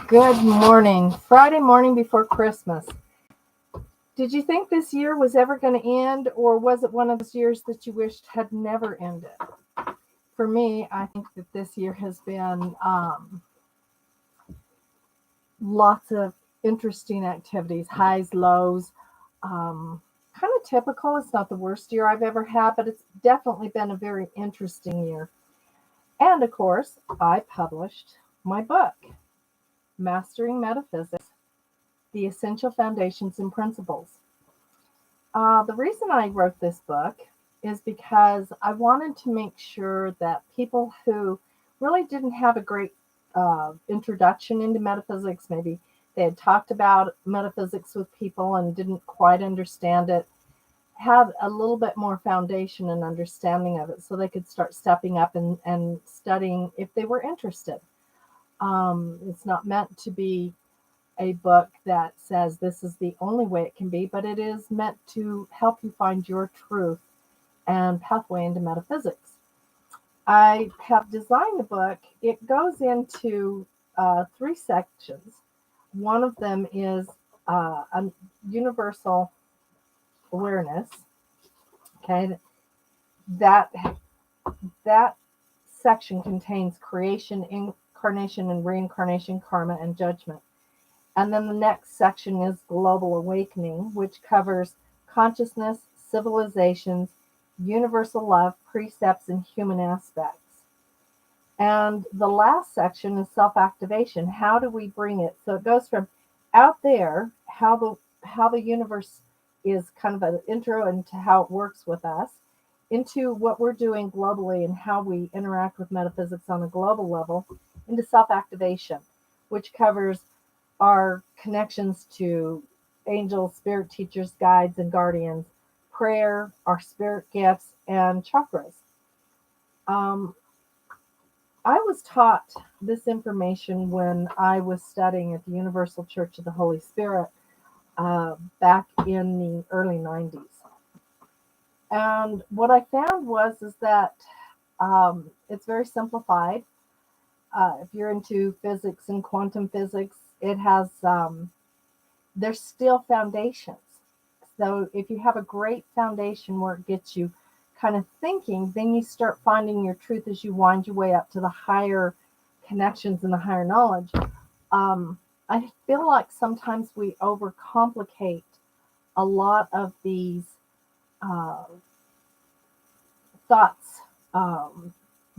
Good morning. Friday morning before Christmas. Did you think this year was ever going to end, or was it one of those years that you wished had never ended? For me, I think that this year has been lots of interesting activities, highs, lows, kind of typical. It's not the worst year I've ever had, but it's definitely been a very interesting year. And of course, I published my book, Mastering Metaphysics, The Essential Foundations and Principles. The reason I wrote this book is because I wanted to make sure that people who really didn't have a great introduction into metaphysics, maybe they had talked about metaphysics with people and didn't quite understand it, had a little bit more foundation and understanding of it so they could start stepping up and studying if they were interested. It's not meant to be a book that says this is the only way it can be, but it is meant to help you find your truth and pathway into metaphysics. I have designed the book. It goes into three sections. One of them is a universal awareness. Okay, that that section contains creation, incarnation, and reincarnation, karma, and judgment. And then the next section is Global Awakening, which covers consciousness, civilizations, universal love, precepts, and human aspects. And the last section is self-activation. How do we bring it? So it goes from out there, how the universe is kind of an intro into how it works with us, into what we're doing globally and how we interact with metaphysics on a global level, into self-activation, which covers our connections to angels, spirit teachers, guides, and guardians, prayer, our spirit gifts, and chakras. Um, I was taught this information when I was studying at the Universal Church of the Holy Spirit back in the early 90s. And what I found is that it's very simplified. If you're into physics and quantum physics, it has there's still foundations. So if you have a great foundation where it gets you kind of thinking, then you start finding your truth as you wind your way up to the higher connections and the higher knowledge. I feel like sometimes we overcomplicate a lot of these uh, thoughts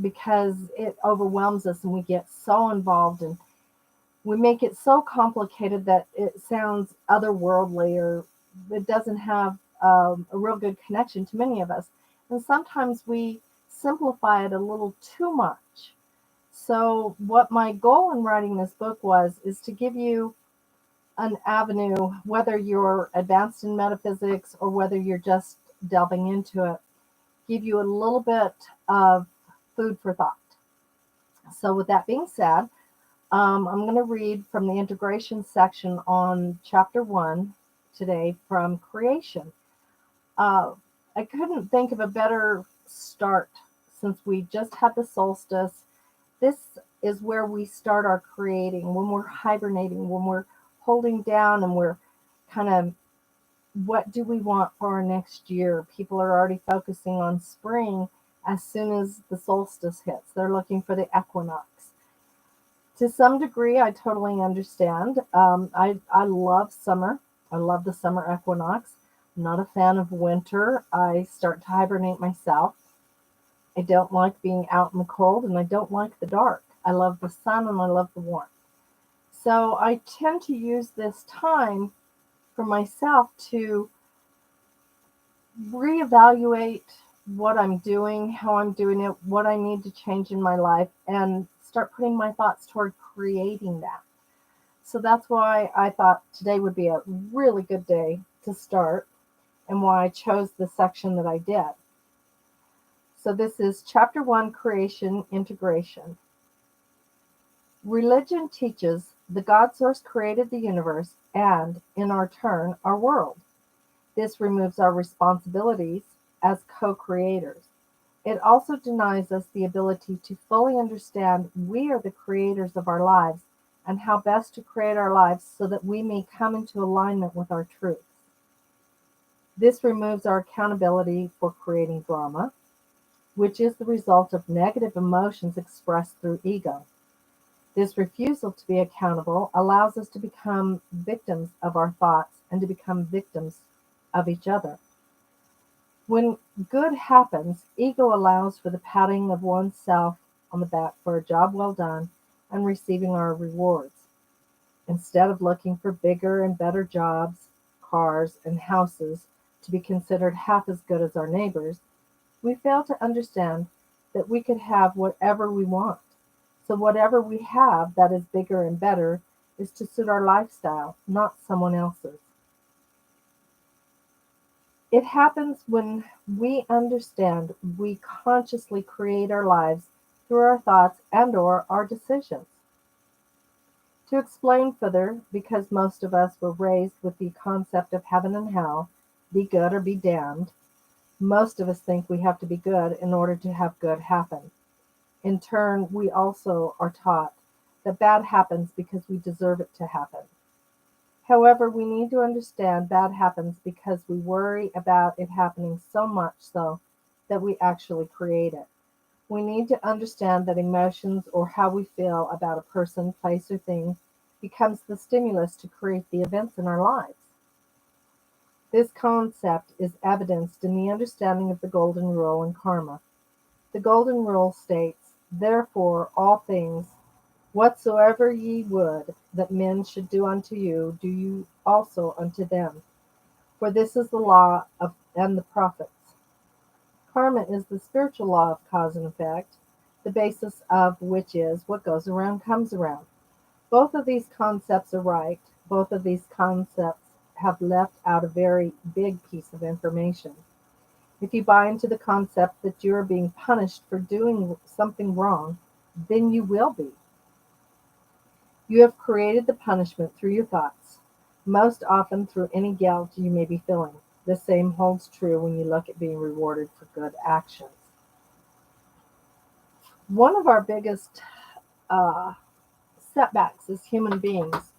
because it overwhelms us and we get so involved and we make it so complicated that it sounds otherworldly or it doesn't have a real good connection to many of us. And sometimes we simplify it a little too much. So what my goal in writing this book is to give you an avenue, whether you're advanced in metaphysics or whether you're just delving into it, give you a little bit of food for thought. So with that being said, I'm going to read from the integration section on chapter 1 today from creation. I couldn't think of a better start since we just had the solstice. This is where we start our creating, when we're hibernating, when we're holding down and we're kind of, what do we want for our next year? People are already focusing on spring as soon as the solstice hits. They're looking for the equinox. To some degree, I totally understand. I love summer. I love the summer equinox. I'm not a fan of winter. I start to hibernate myself. I don't like being out in the cold and I don't like the dark. I love the sun and I love the warmth. So I tend to use this time for myself to reevaluate what I'm doing, how I'm doing it, what I need to change in my life, and start putting my thoughts toward creating that. So that's why I thought today would be a really good day to start and why I chose the section that I did. So this is chapter 1, creation, integration. Religion teaches the God source created the universe and, in our turn, our world. This removes our responsibilities as co-creators. It also denies us the ability to fully understand we are the creators of our lives and how best to create our lives so that we may come into alignment with our truth. This removes our accountability for creating drama, which is the result of negative emotions expressed through ego. This refusal to be accountable allows us to become victims of our thoughts and to become victims of each other. When good happens, ego allows for the patting of oneself on the back for a job well done and receiving our rewards. Instead of looking for bigger and better jobs, cars, and houses to be considered half as good as our neighbors, we fail to understand that we could have whatever we want. So whatever we have that is bigger and better is to suit our lifestyle, not someone else's. It happens when we understand we consciously create our lives through our thoughts and/or our decisions. To explain further, because most of us were raised with the concept of heaven and hell, be good or be damned, most of us think we have to be good in order to have good happen. In turn, we also are taught that bad happens because we deserve it to happen. However, we need to understand bad happens because we worry about it happening so much so that we actually create it. We need to understand that emotions or how we feel about a person, place, or thing becomes the stimulus to create the events in our lives. This concept is evidenced in the understanding of the Golden Rule and karma. The Golden Rule states, "Therefore, all things, whatsoever ye would that men should do unto you, do you also unto them. For this is the law of and the prophets." Karma is the spiritual law of cause and effect, the basis of which is what goes around comes around. Both of these concepts are right. Both of these concepts have left out a very big piece of information. If you buy into the concept that you are being punished for doing something wrong, then you will be. You have created the punishment through your thoughts, most often through any guilt you may be feeling. The same holds true when you look at being rewarded for good actions. One of our biggest uh, setbacks as human beings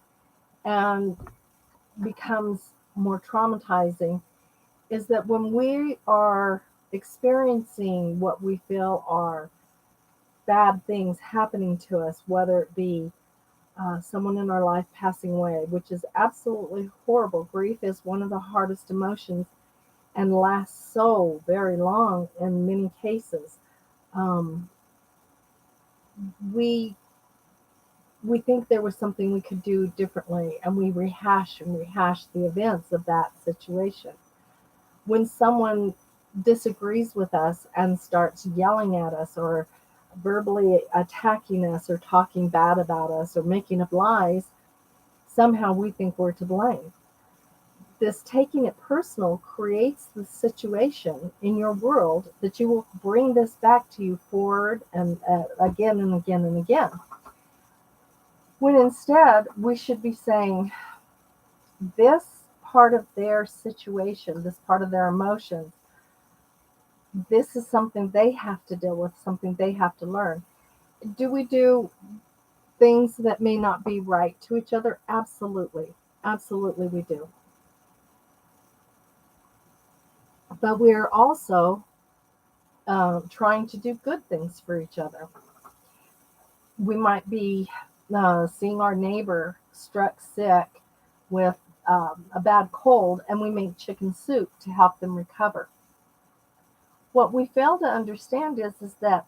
and becomes more traumatizing is that when we are experiencing what we feel are bad things happening to us, whether it be someone in our life passing away, which is absolutely horrible. Grief is one of the hardest emotions and lasts so very long in many cases. Um, we we think there was something we could do differently, and we rehash and rehash the events of that situation. When someone disagrees with us and starts yelling at us or verbally attacking us or talking bad about us or making up lies, somehow we think we're to blame. This taking it personal creates the situation in your world that you will bring this back to you forward and again and again and again. When instead we should be saying, this part of their situation, this part of their emotions, this is something they have to deal with, something they have to learn. Do we do things that may not be right to each other? Absolutely. Absolutely, we do. But we're also trying to do good things for each other. We might be seeing our neighbor struck sick with a bad cold, and we make chicken soup to help them recover. What we fail to understand is that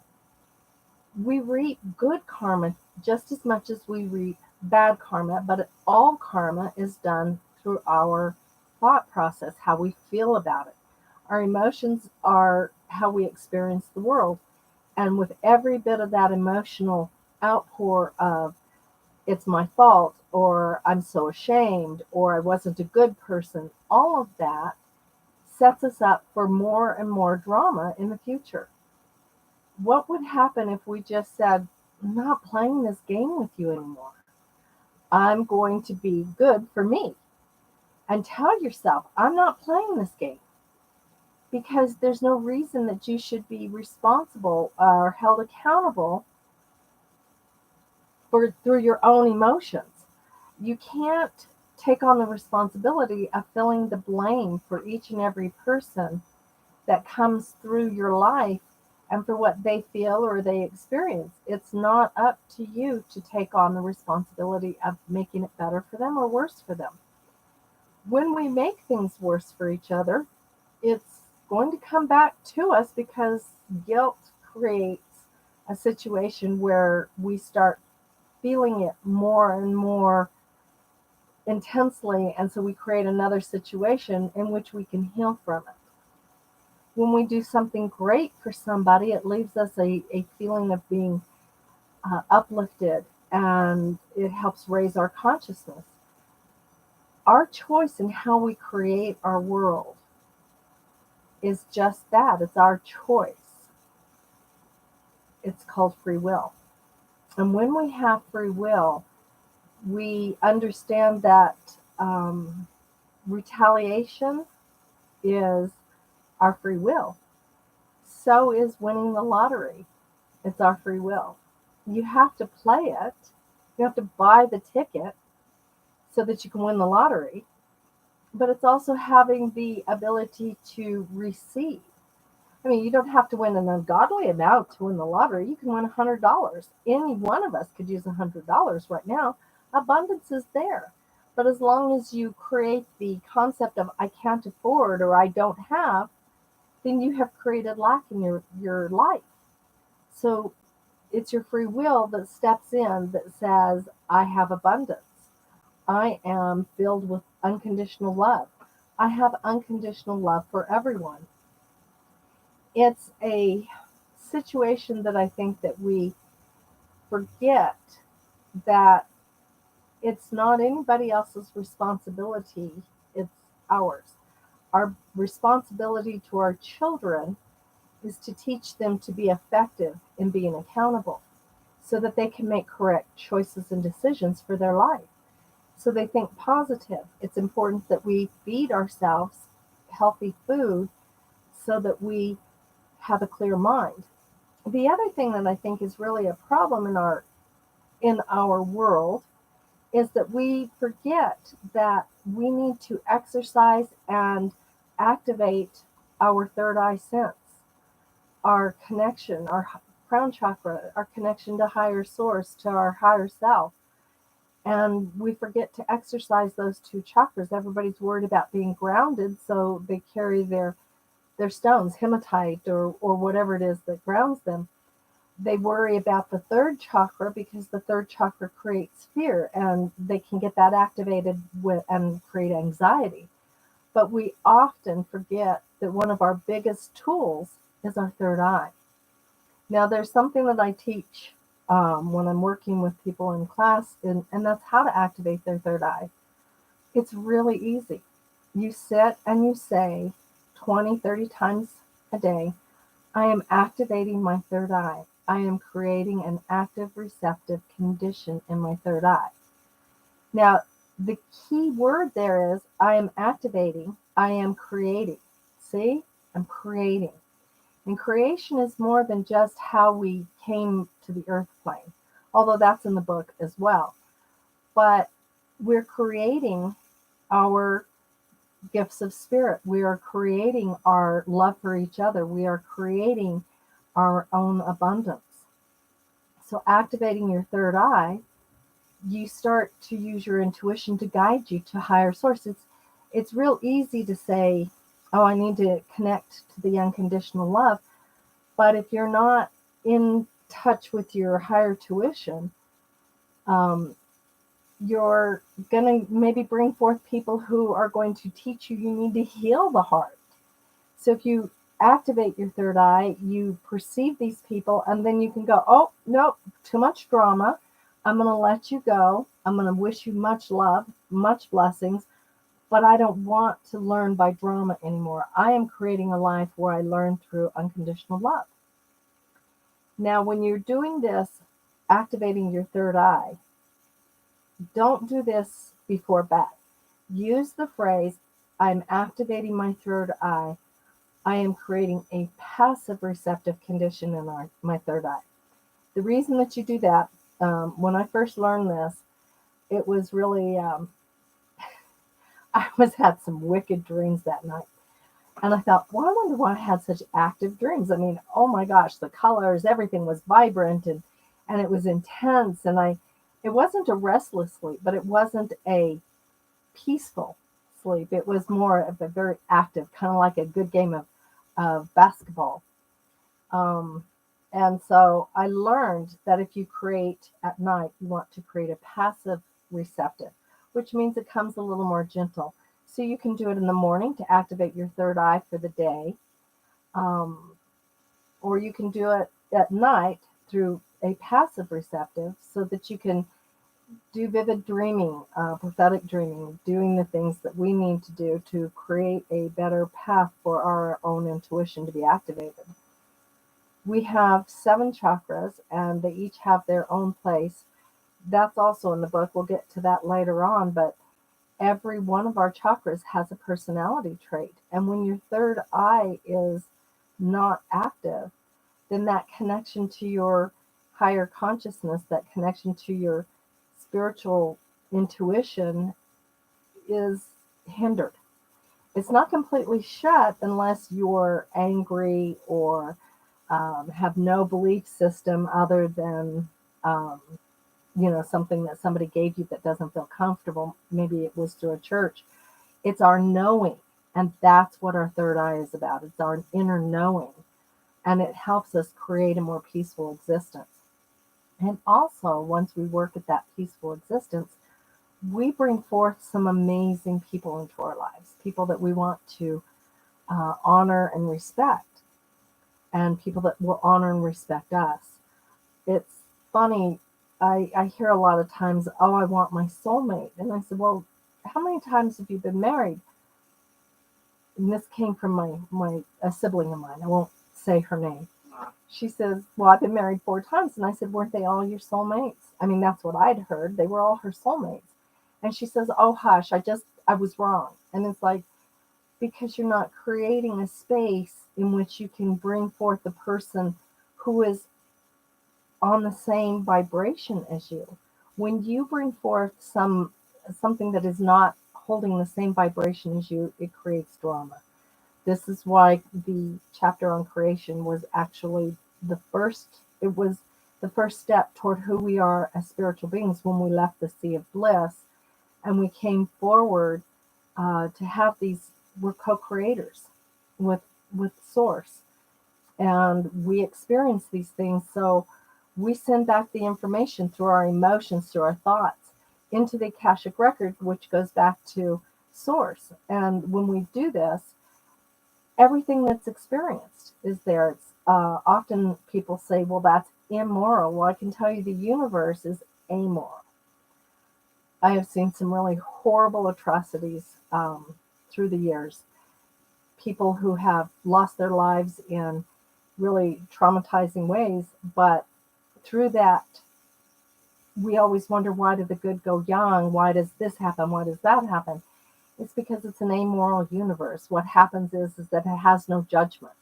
we reap good karma just as much as we reap bad karma, but all karma is done through our thought process, how we feel about it. Our emotions are how we experience the world. And with every bit of that emotional outpour of it's my fault, or I'm so ashamed, or I wasn't a good person, all of that sets us up for more and more drama in the future. What would happen if we just said, "I'm not playing this game with you anymore. I'm going to be good for me." And tell yourself, "I'm not playing this game." Because there's no reason that you should be responsible or held accountable through your own emotions. You can't take on the responsibility of feeling the blame for each and every person that comes through your life and for what they feel or they experience. It's not up to you to take on the responsibility of making it better for them or worse for them. When we make things worse for each other, it's going to come back to us because guilt creates a situation where we start feeling it more and more intensely, and so we create another situation in which we can heal from it. When we do something great for somebody, it leaves us a feeling of being uplifted, and it helps raise our consciousness. Our choice in how we create our world is just that. It's our choice. It's called free will. And when we have free will, we understand that retaliation is our free will. So is winning the lottery. It's our free will. You have to play it. You have to buy the ticket so that you can win the lottery. But it's also having the ability to receive. I mean, you don't have to win an ungodly amount to win the lottery. You can win $100. Any one of us could use $100 right now. Abundance is there. But as long as you create the concept of I can't afford or I don't have, then you have created lack in your life. So it's your free will that steps in that says, I have abundance. I am filled with unconditional love. I have unconditional love for everyone. It's a situation that I think that we forget that it's not anybody else's responsibility, it's ours. Our responsibility to our children is to teach them to be effective in being accountable so that they can make correct choices and decisions for their life. So they think positive. It's important that we feed ourselves healthy food so that we have a clear mind. The other thing that I think is really a problem in our world is that we forget that we need to exercise and activate our third eye sense, our connection, our crown chakra, our connection to higher source, to our higher self. And we forget to exercise those two chakras. Everybody's worried about being grounded, so they carry their stones, hematite or whatever it is that grounds them. They worry about the third chakra because the third chakra creates fear, and they can get that activated and create anxiety. But we often forget that one of our biggest tools is our third eye. Now, there's something that I teach when I'm working with people in class, and that's how to activate their third eye. It's really easy. You sit and you say 20, 30 times a day, I am activating my third eye. I am creating an active receptive condition in my third eye. Now, the key word there is I am activating, I am creating. See, I'm creating. And creation is more than just how we came to the earth plane, although that's in the book as well. But we're creating our gifts of spirit. We are creating our love for each other. We are creating our own abundance. So activating your third eye, you start to use your intuition to guide you to higher source. It's real easy to say, oh, I need to connect to the unconditional love. But if you're not in touch with your higher tuition, you're going to maybe bring forth people who are going to teach you need to heal the heart. So if you activate your third eye, you perceive these people, and then you can go, oh, no, too much drama. I'm going to let you go. I'm going to wish you much love, much blessings, but I don't want to learn by drama anymore. I am creating a life where I learn through unconditional love. Now, when you're doing this, activating your third eye, don't do this before bed. Use the phrase, I'm activating my third eye. I am creating a passive receptive condition in my third eye. The reason that you do that, When I first learned this, it was really, I was had some wicked dreams that night. And I thought, well, I wonder why I had such active dreams. I mean, oh my gosh, the colors, everything was vibrant and it was intense. It wasn't a restless sleep, but it wasn't a peaceful sleep. It was more of a very active, kind of like a good game of basketball. Um, and so I learned that if you create at night, you want to create a passive receptive, which means it comes a little more gentle. So you can do it in the morning to activate your third eye for the day, um, or you can do it at night through a passive receptive so that you can do vivid dreaming, prophetic dreaming, doing the things that we need to do to create a better path for our own intuition to be activated. We have 7 chakras and they each have their own place. That's also in the book. We'll get to that later on, but every one of our chakras has a personality trait. And when your third eye is not active, then that connection to your higher consciousness, that connection to your spiritual intuition is hindered. It's not completely shut unless you're angry or have no belief system other than something that somebody gave you that doesn't feel comfortable. Maybe it was through a church. It's our knowing, and that's what our third eye is about. It's our inner knowing, and it helps us create a more peaceful existence. And also, once we work at that peaceful existence, we bring forth some amazing people into our lives, people that we want to honor and respect, and people that will honor and respect us. It's funny, I hear a lot of times, oh, I want my soulmate. And I said, well, how many times have you been married? And this came from a sibling of mine. I won't say her name. She says, well, I've been married 4 times. And I said, weren't they all your soulmates? I mean, that's what I'd heard. They were all her soulmates. And she says, oh, hush, I was wrong. And it's like, because you're not creating a space in which you can bring forth the person who is on the same vibration as you. When you bring forth something that is not holding the same vibration as you, it creates drama. This is why the chapter on creation was actually it was the first step toward who we are as spiritual beings when we left the sea of bliss and we came forward to have we're co-creators with source, and we experience these things. So we send back the information through our emotions, through our thoughts, into the Akashic record, which goes back to source. And when we do this, everything that's experienced is there. It's often people say, well, that's immoral. Well, I can tell you the universe is amoral. I have seen some really horrible atrocities through the years. People who have lost their lives in really traumatizing ways, but through that, we always wonder, why did the good go young? Why does this happen? Why does that happen? It's because it's an amoral universe. What happens is that it has no judgment.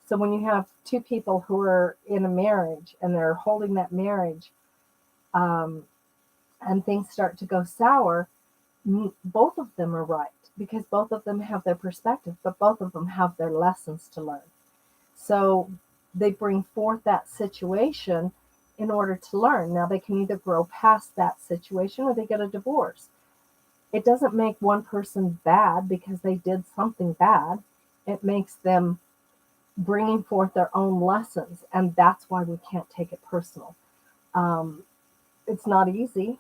So when you have 2 people who are in a marriage and they're holding that marriage, and things start to go sour, both of them are right because both of them have their perspective, but both of them have their lessons to learn. So they bring forth that situation in order to learn. Now they can either grow past that situation or they get a divorce. It doesn't make one person bad because they did something bad. It makes them bringing forth their own lessons, and that's why we can't take it personal. It's not easy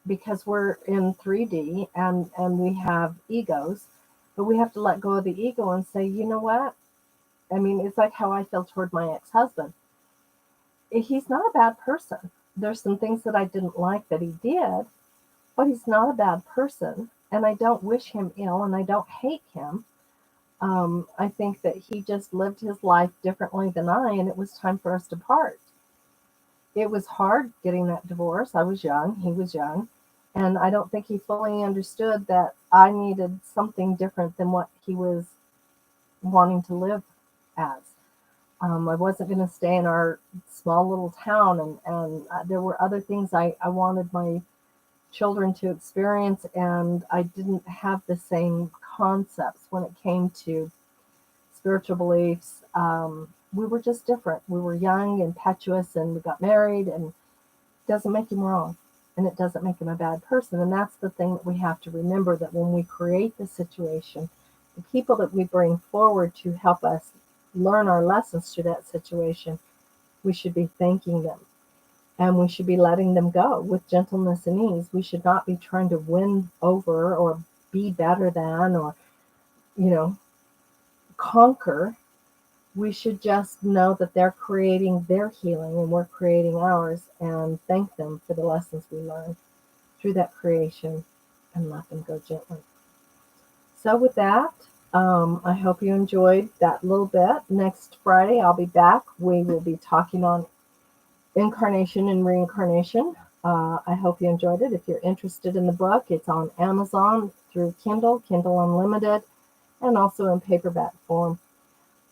because we're in 3D and we have egos, but we have to let go of the ego and say, you know what? I mean, it's like how I feel toward my ex-husband. He's not a bad person. There's some things that I didn't like that he did, but he's not a bad person, and I don't wish him ill, and I don't hate him. I think that he just lived his life differently than I, and it was time for us to part. It was hard getting that divorce. I was young, he was young, and I don't think he fully understood that I needed something different than what he was wanting to live as. I wasn't going to stay in our small little town, and there were other things I wanted my children to experience, and I didn't have the same concepts when it came to spiritual beliefs. We were just different. We were young, impetuous, and we got married, and it doesn't make him wrong, and it doesn't make him a bad person. And that's the thing that we have to remember, that when we create the situation, the people that we bring forward to help us learn our lessons through that situation, we should be thanking them. And we should be letting them go with gentleness and ease. We should not be trying to win over or be better than, or, you know, conquer. We should just know that they're creating their healing and we're creating ours, and thank them for the lessons we learned through that creation, and let them go gently. So with that, I hope you enjoyed that little bit. Next Friday, I'll be back. We will be talking on incarnation and reincarnation. I hope you enjoyed it. If you're interested in the book, it's on Amazon through Kindle Unlimited, and also in paperback form.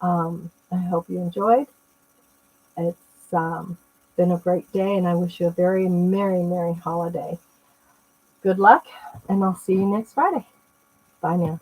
I hope you enjoyed. It's been a great day, and I wish you a very merry, merry holiday. Good luck, and I'll see you next Friday. Bye now.